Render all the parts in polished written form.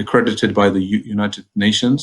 accredited by the United Nations।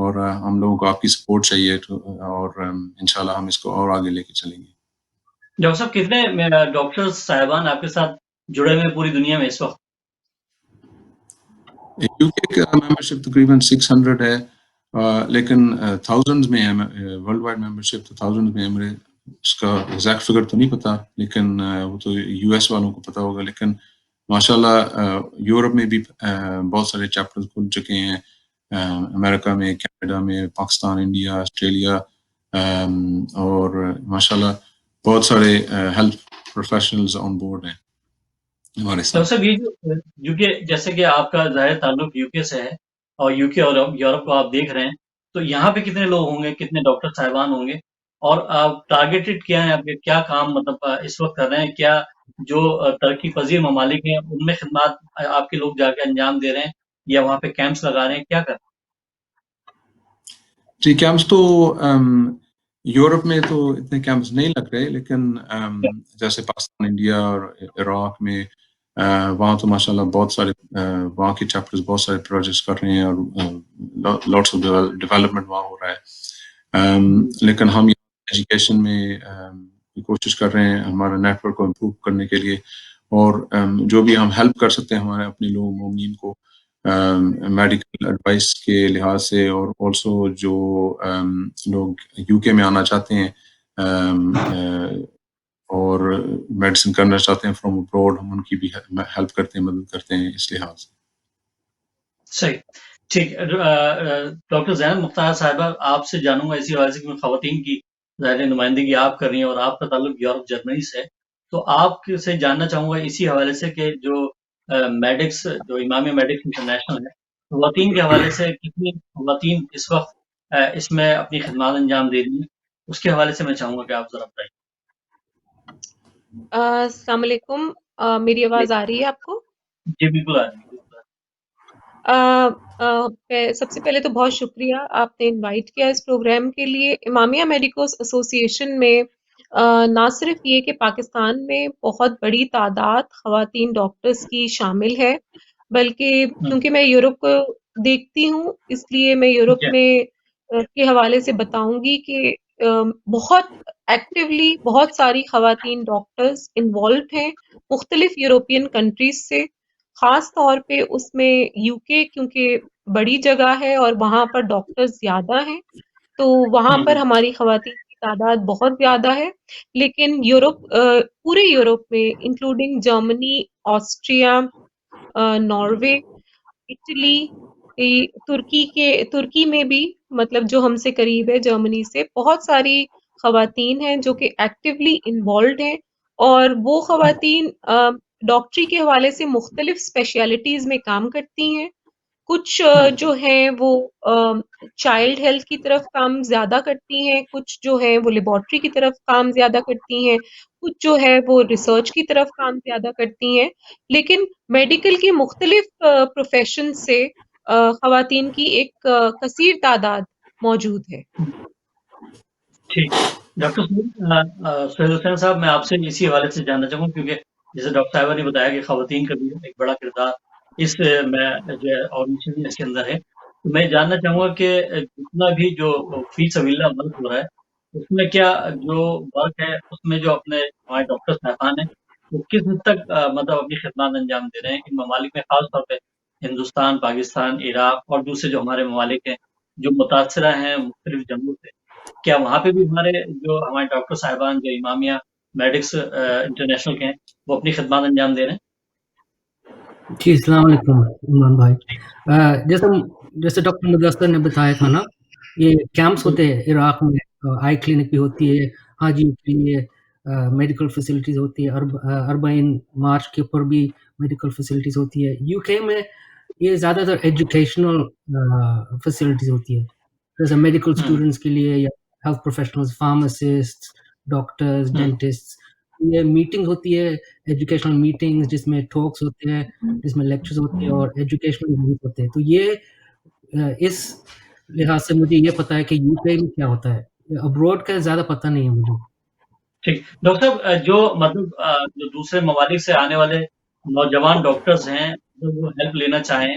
اور ہم لوگوں کو آپ کی سپورٹ چاہیے اور انشاءاللہ ہم اس کو اور آگے لے کے چلیں گے. ڈاکٹر صاحب کتنے ڈاکٹر صاحبان آپ کے ساتھ جڑے ہوئے پوری دنیا میں اس وقت؟ UK کا ممبرشپ تقریباً 600 ہے، لیکن تھاؤزنڈز میں ہے ورلڈ وائڈ ممبرشپ، تو تھاؤزنڈز میں ہے. مجھے اس کا ایگزیکٹ فگر تو نہیں پتا، لیکن وہ تو US والوں کو پتا ہوگا. لیکن ماشاءاللہ یورپ میں بھی بہت سارے چیپٹرز کھل چکے ہیں، امریکہ میں، کینیڈا میں، پاکستان، انڈیا، آسٹریلیا، اور ماشاءاللہ بہت سارے ہیلتھ پروفیشنلز آن بورڈ ہیں ہمارے ڈاکٹر ساتھ. صاحب یہ جو UK جیسے کہ آپ کا ظاہر تعلق UK سے ہے اور UK اور یورپ کو آپ دیکھ رہے ہیں، تو یہاں پہ کتنے لوگ ہوں گے، کتنے ڈاکٹر صاحبان ہوں گے، اور آپ ٹارگیٹڈ کیا ہے، آپ کے کیا کام مطلب اس وقت کر رہے ہیں؟ کیا جو ترقی پذیر ممالک ہیں ان میں خدمات آپ کے لوگ جا کے انجام دے رہے ہیں، یا وہاں پہ کیمپس لگا رہے ہیں، کیا کر رہے ہیں؟ جی کیمپس تو یورپ میں تو اتنے کیمپس نہیں لگ رہے، لیکن جیسے پاکستان، انڈیا اور عراق میں وہاں تو ماشاءاللہ بہت سارے وہاں کے چیپٹرز بہت سارے پروجیکٹس کر رہے ہیں، اور لاٹس آف ڈیولپمنٹ وہاں ہو رہا ہے. لیکن ہم ایجوکیشن میں کوشش کر رہے ہیں ہمارا نیٹ ورک کو امپروو کرنے کے لیے، اور جو بھی ہم ہیلپ کر سکتے ہیں ہمارے اپنے لوگ مومنین کو میڈیکل ایڈوائس کے لحاظ سے، اور آلسو جو لوگ UK میں آنا چاہتے ہیں اور میڈیسن کرنا چاہتے ہیں فرام ابروڈ، ہم ان کی بھی ہیلپ کرتے ہیں، مدد کرتے ہیں اس لحاظ سے. صحیح، ٹھیک. ڈاکٹر زینب مختار صاحبہ، آپ سے جانوں گا اسی حوالے سے کہ خواتین کی ظاہر نمائندگی آپ کر رہی ہیں اور آپ کا تعلق یورپ جرمنی سے ہے، تو آپ سے جاننا چاہوں گا اسی حوالے سے کہ جو میڈکس، جو امامیہ میڈکس انٹرنیشنل ہے، خواتین کے حوالے سے کتنی خواتین اس وقت اس میں اپنی خدمات انجام دے رہی ہیں، اس کے حوالے سے میں چاہوں گا کہ آپ ذرا بتائیں. السلام علیکم، میری آواز آ رہی ہے آپ کو؟ جی بالکل آ رہی ہے، بالکل آ رہی ہے. سب سے پہلے تو بہت شکریہ آپ نے انوائٹ کیا اس پروگرام کے لیے. امامیہ میڈیکوز ایسوسی ایشن میں نہ صرف یہ کہ پاکستان میں بہت بڑی تعداد خواتین ڈاکٹرز کی شامل ہے، بلکہ کیونکہ میں یورپ کو دیکھتی ہوں اس لیے میں یورپ جی میں کے حوالے سے بتاؤں گی کہ بہت ایکٹیولی بہت ساری خواتین ڈاکٹرز انوالوڈ ہیں مختلف یورپین کنٹریز سے، خاص طور پہ اس میں UK کیونکہ بڑی جگہ ہے اور وہاں پر ڈاکٹرز زیادہ ہیں، تو وہاں پر ہماری خواتین کی تعداد بہت زیادہ ہے. لیکن یورپ، پورے یورپ میں including Germany, Austria, Norway, Italy, Turkey میں بھی، مطلب جو ہم سے قریب ہے جرمنی سے، بہت ساری خواتین ہیں جو کہ ایکٹیولی انوالوڈ ہیں، اور وہ خواتین ڈاکٹری کے حوالے سے مختلف اسپیشلٹیز میں کام کرتی ہیں. کچھ جو ہیں وہ چائلڈ ہیلتھ کی طرف کام زیادہ کرتی ہیں، کچھ جو ہے وہ لیبارٹری کی طرف کام زیادہ کرتی ہیں، کچھ جو ہے وہ ریسرچ کی طرف کام زیادہ کرتی ہیں. لیکن میڈیکل کی مختلف پروفیشن سے خواتین کی ایک کثیر تعداد موجود ہے. ٹھیک. ڈاکٹر سہیل حسین صاحب، میں آپ سے اسی حوالے سے جاننا چاہوں گا، کیونکہ جیسے ڈاکٹر صاحبہ نے بتایا کہ خواتین کا بھی ایک بڑا کردار اس میں جو ہے آرگنائزیشن اس کے اندر ہے، تو میں جاننا چاہوں گا کہ جتنا بھی جو فی سبیل اللہ ورک ہو رہا ہے، اس میں کیا جو ورک ہے اس میں جو اپنے ہمارے ڈاکٹر صاحبان ہیں وہ کس حد تک مطلب اپنی خدمات انجام دے رہے ہیں ان ممالک میں، خاص طور پہ ہندوستان، پاکستان، عراق اور دوسرے جو ہمارے ممالک ہیں جو متاثرہ ہیں مختلف جنگوں سے؟ کیا وہاں پہ بھی ہمارے ڈاکٹر صاحبان جو امامیہ میڈکس انٹرنیشنل کے ہیں وہ اپنی خدمات انجام دے رہے ہیں؟ جی السلام علیکم عمران بھائی. جیسے ڈاکٹر مدثر نے بتایا تھا نا، یہ کیمپس ہوتے ہیں عراق میں، آئی کلینک بھی ہوتی ہے، حاجیوں کے لیے میڈیکل فیسلٹیز ہوتی ہے، اربعین مارچ کے اوپر بھی میڈیکل فیسلٹیز ہوتی ہے. UK میں یہ زیادہ تر ایجوکیشنل فیسلٹیز ہوتی ہے، جیسے میڈیکل اسٹوڈنٹس کے لیے یا health professionals, pharmacist, doctors, dentist. یہ میٹنگ ہوتی ہے، ایجوکیشنل میٹنگز جس میں ٹاکس ہوتے ہیں، جس میں لیکچرز ہوتے ہیں اور ایجوکیشنل ایونٹس ہوتے ہیں. تو یہ اس لحاظ سے مجھے یہ پتا ہے کہ UK میں کیا ہوتا ہے، ابروڈ کا زیادہ پتہ نہیں ہے مجھے. ٹھیک. ڈاکٹر صاحب، جو جو دوسرے ممالک سے آنے والے نوجوان ڈاکٹرز ہیں، جو وہ ہیلپ لینا چاہیں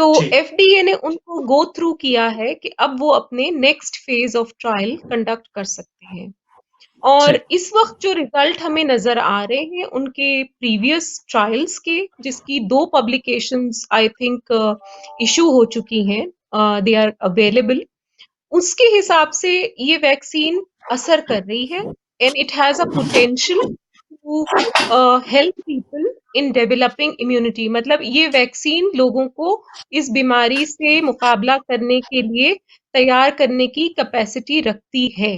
تو ٹھیک ایف ڈی اے نے ان کو گو تھرو کیا ہے کہ اب وہ اپنے next phase of trial conduct کر سکتے ہیں. اور ٹھیک اس وقت جو ریزلٹ ہمیں نظر آ رہے ہیں ان کے پریویس ٹرائلس کے، جس کی 2 پبلیکیشنز آئی تھنک ایشو ہو چکی ہیں، دے آر اویلیبل، اس کے حساب سے یہ ویکسین اثر کر رہی ہے and it has a potential to help people in developing immunity. مطلب یہ ویکسین لوگوں کو اس بیماری سے مقابلہ کرنے کے لیے تیار کرنے کی کیپیسٹی رکھتی ہے.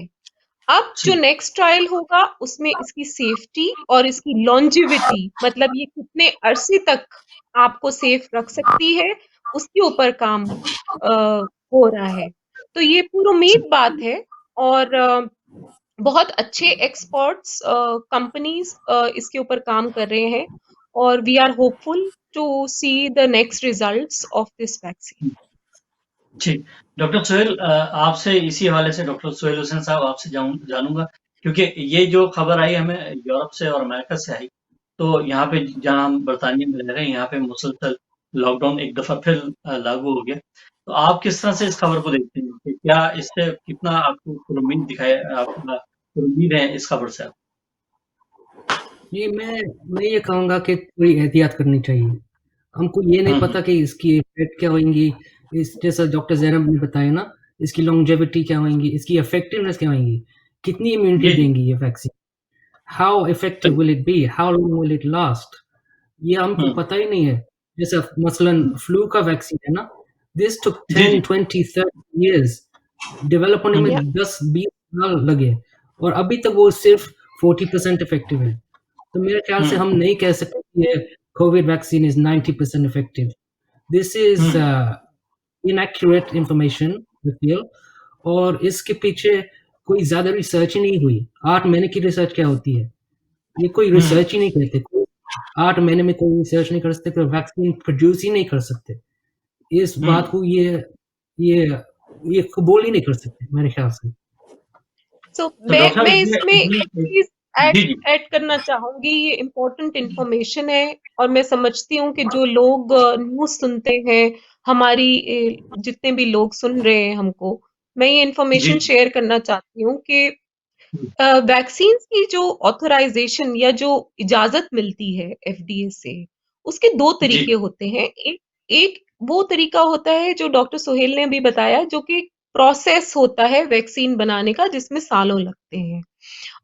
اب جو ٹھیک نیکسٹ ٹرائل ہوگا اس میں اس کی سیفٹی اور اس کی لانجیوٹی، مطلب یہ کتنے عرصے تک آپ کو سیف رکھ سکتی ہے، اس کے اوپر کام ہو رہا ہے. تو یہ پر امید بات ہے، اور بہت اچھے ایکسپرٹس کمپنیز اس کے اوپر کام کر رہے ہیں، اور we are hopeful to see the next results of this vaccine. ٹھیک. ڈاکٹر سہیل، آپ سے اسی حوالے سے ڈاکٹر سہیل حسین صاحب آپ سے جانوں گا، کیونکہ یہ جو خبر آئی ہمیں یورپ سے اور امریکہ سے آئی، تو یہاں پہ جہاں ہم برطانیہ میں رہ رہے ہیں یہاں پہ مسلسل لاک ڈاؤن ایک دفعہ پھر لاگو ہو گیا. تو آپ کس طرح سے اس خبر کو دیکھتے ہیں کہ کیا اس سے کتنا آپ کو امید دکھائے، آپ کا امید ہے اس خبر سے؟ جی میں یہ کہوں گا کہ کوئی احتیاط کرنی چاہیے. ہم کو یہ نہیں پتا کہ اس کی افیکٹ کیا ہوئیں گی، جیسا ڈاکٹر زینب نے بتایا نا، اس کی لانگیوٹی کیا ہوئیں گی، اس کی افیکٹونیس کیا ہوئیں گی، کتنی امیونٹی دیں گی یہ vaccine, how effective will it be, how long will it last, یہ ہم کو پتہ ہی نہیں ہے. جیسا مثلاً فلو کا ویکسین ہے نا، دس ٹک 10 20 30 ایئرس ڈیولپ ہونے میں، 10-20 سال لگے، اور ابھی تک وہ صرف 40% افیکٹو ہے. تو میرے خیال سے ہم نہیں کہہ سکتے کہ Covid vaccine is 90% effective. This is inaccurate information we feel. اور اس کے پیچھے کوئی زیادہ ریسرچ ہی نہیں ہوئی. 8 مہینے کی ریسرچ کیا ہوتی ہے؟ یہ کوئی ریسرچ ہی نہیں کرتے. 8 مہینے میں کوئی ریسرچ نہیں کر سکتے، کوئی ویکسین پروڈیوس ہی نہیں کر سکتے. اس بات کو یہ قبول ہی نہیں کر سکتے میرے خیال سے. سو میں اس میں ایک چیز ایڈ کرنا چاہوں گی، یہ امپورٹنٹ انفارمیشن ہے، اور میں سمجھتی ہوں کہ جو لوگ نیوز سنتے ہیں، ہماری جتنے بھی لوگ سن رہے ہیں ہم کو، میں یہ انفارمیشن شیئر کرنا چاہتی ہوں کہ ویکسینز کی جو آتھورائزیشن یا جو اجازت ملتی ہے ایف ڈی اے سے، اس کے 2 طریقے ہوتے ہیں. ایک وہ طریقہ ہوتا ہے جو ڈاکٹر سہیل نے بھی بتایا، جو کہ پروسیس ہوتا ہے ویکسین بنانے کا، جس میں سالوں لگتے ہیں.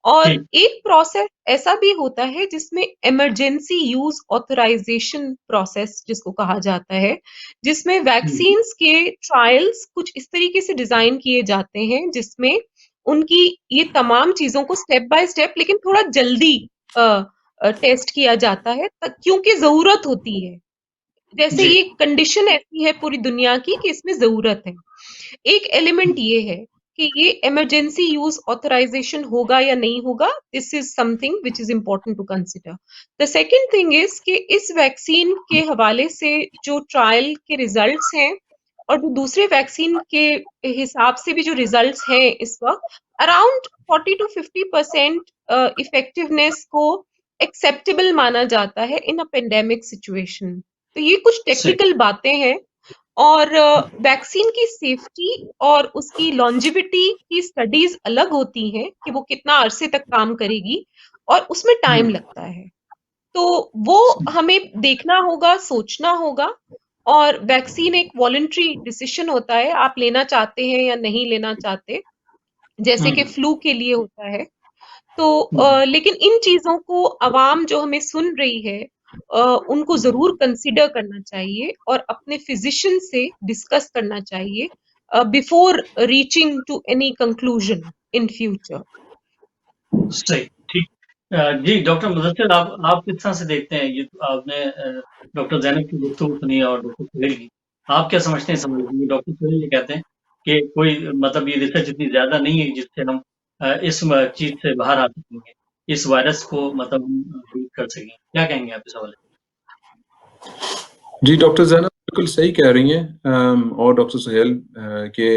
اور ایک پروسیس ایسا بھی ہوتا ہے جس میں ایمرجنسی یوز آتھورائزیشن پروسیس جس کو کہا جاتا ہے، جس میں ویکسینز کے ٹرائلز کچھ اس طریقے سے ڈیزائن کیے جاتے ہیں جس میں ان کی یہ تمام چیزوں کو سٹیپ بائی سٹیپ لیکن تھوڑا جلدی ٹیسٹ کیا جاتا ہے، کیونکہ ضرورت ہوتی ہے. جیسے یہ کنڈیشن ایسی ہے پوری دنیا کی کہ اس میں ضرورت ہے. ایک ایلیمنٹ یہ ہے کہ یہ ایمرجنسی یوز آتھورائزیشن ہوگا یا نہیں ہوگا، this is something which is important to consider. The second thing is کہ اس ویکسین کے حوالے سے جو ٹرائل کے ریزلٹس ہیں اور جو دوسرے ویکسین کے حساب سے بھی جو ریزلٹس ہیں اس وقت، اراؤنڈ 40 to 50% افیکٹونیس کو ایکسیپٹیبل مانا جاتا ہے ان اے پینڈیمک سچویشن. تو یہ کچھ ٹیکنیکل باتیں ہیں، اور ویکسین کی سیفٹی اور اس کی لانجیوٹی کی اسٹڈیز الگ ہوتی ہیں کہ وہ کتنا عرصے تک کام کرے گی، اور اس میں ٹائم لگتا ہے. تو وہ ہمیں دیکھنا ہوگا، سوچنا ہوگا، اور ویکسین ایک والنٹری ڈیسیشن ہوتا ہے، آپ لینا چاہتے ہیں یا نہیں لینا چاہتے، جیسے کہ فلو کے لیے ہوتا ہے. تو لیکن ان چیزوں کو عوام جو ہمیں سن رہی ہے ان کو ضرور کنسیڈر کرنا چاہیے اور اپنے فزیشین سے ڈسکس کرنا چاہیے before reaching to any conclusion in future. صحیح، ٹھیک. جی ڈاکٹر مدثر، آپ کس طرح سے دیکھتے ہیں یہ؟ آپ نے ڈاکٹر زینب کی گفتگو سنی اور ڈاکٹر سہیل کی، آپ کیا سمجھتے ہیں ڈاکٹر سہیل یہ کہتے ہیں کہ کوئی مطلب یہ ریسرچ اتنی زیادہ نہیں ہے جس سے ہم اس چیز سے باہر آ سکیں گے، اس وائرس کو مطلب ہم بیٹ کر سکیں. کیا کہیں گے آپ اس حوالے؟ جی ڈاکٹر زینب بالکل صحیح کہہ رہی ہیں، اور ڈاکٹر سہیل کہ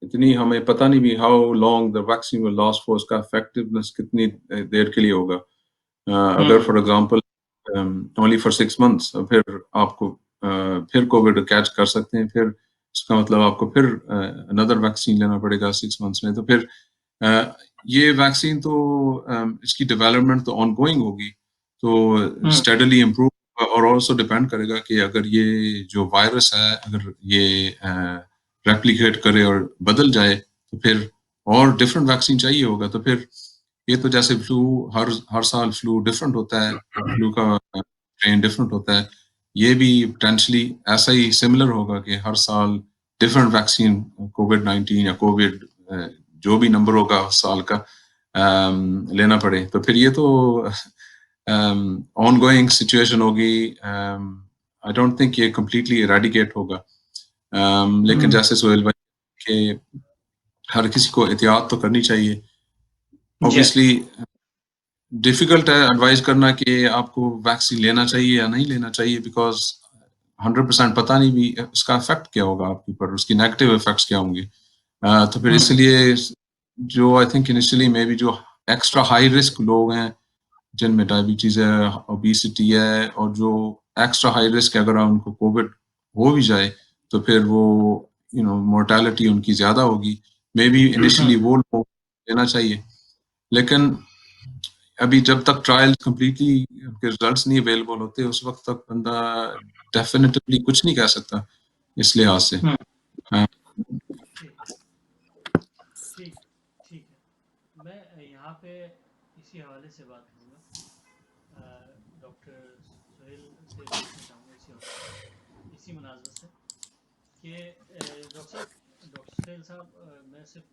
اتنی ہمیں پتہ نہیں بھی how long the vaccine will last for, اس کا افیکٹونیس کتنی دیر کے لیے ہوگا. اگر for example only for 6 months پھر آپ کو پھر کووڈ کیچ کر سکتے ہیں، پھر اس کا مطلب آپ کو پھر اندر ویکسین لینا پڑے گا 6 months میں. تو پھر یہ ویکسین تو اس کی ڈیولپمنٹ تو آن گوئنگ ہوگی، تو اسٹیڈلی امپروو، اور آلسو ڈپینڈ کرے گا کہ اگر یہ جو وائرس ہے اگر یہ ریپلیکیٹ کرے اور بدل جائے تو پھر اور ڈفرینٹ ویکسین چاہیے ہوگا. تو پھر یہ تو جیسے فلو ہر سال فلو ڈفرینٹ ہوتا ہے، فلو کا اسٹرین ڈفرینٹ ہوتا ہے، یہ بھی پوٹینشلی ایسا ہی سملر ہوگا کہ ہر سال ڈفرینٹ ویکسین کووڈ-19 یا کووڈ جو بھی نمبر ہوگا سال کا لینا پڑے. تو پھر یہ تو آن گوئنگ سچویشن ہوگی. آئی ڈونٹ تھنک یہ کمپلیٹلی ایریڈیکیٹ ہوگا، لیکن جیسے سہیل بھائی کہ ہر کسی کو احتیاط تو کرنی چاہیے. اوبیسلی ڈیفیکلٹ ہے ایڈوائز کرنا کہ آپ کو ویکسین لینا چاہیے یا نہیں لینا چاہیے، بیکاز 100% پتہ نہیں بھی اس کا افیکٹ کیا ہوگا آپ کے اوپر، اس کی نیگیٹو افیکٹس کیا ہوں گے. تو پھر اس لیے جو آئی تھنک انیشلی میں بھی جو ایکسٹرا ہائی رسک لوگ ہیں جن میں ڈائبٹیز ہے، اوبیسٹی ہے، اور جو ایکسٹرا ہائی رسک ہے اگر ان کو کووڈ ہو بھی جائے تو پھر وہ مورٹیلٹی ان کی زیادہ ہوگی، مے بی انیشلی وہ لوگ لینا چاہیے. لیکن ابھی جب تک ٹرائل کمپلیٹلی کے ریزلٹس نہیں اویلیبل ہوتے اس وقت تک بندہ ڈیفینیٹلی کچھ نہیں کہہ سکتا اس لحاظ سے. ٹھیک ہے، میں یہاں پہ اسی حوالے سے بات کروں گا. ڈاکٹر سہیل سے پوچھنا چاہوں گا اسی مناسبت سے کہ ڈاکٹر سہیل صاحب، میں صرف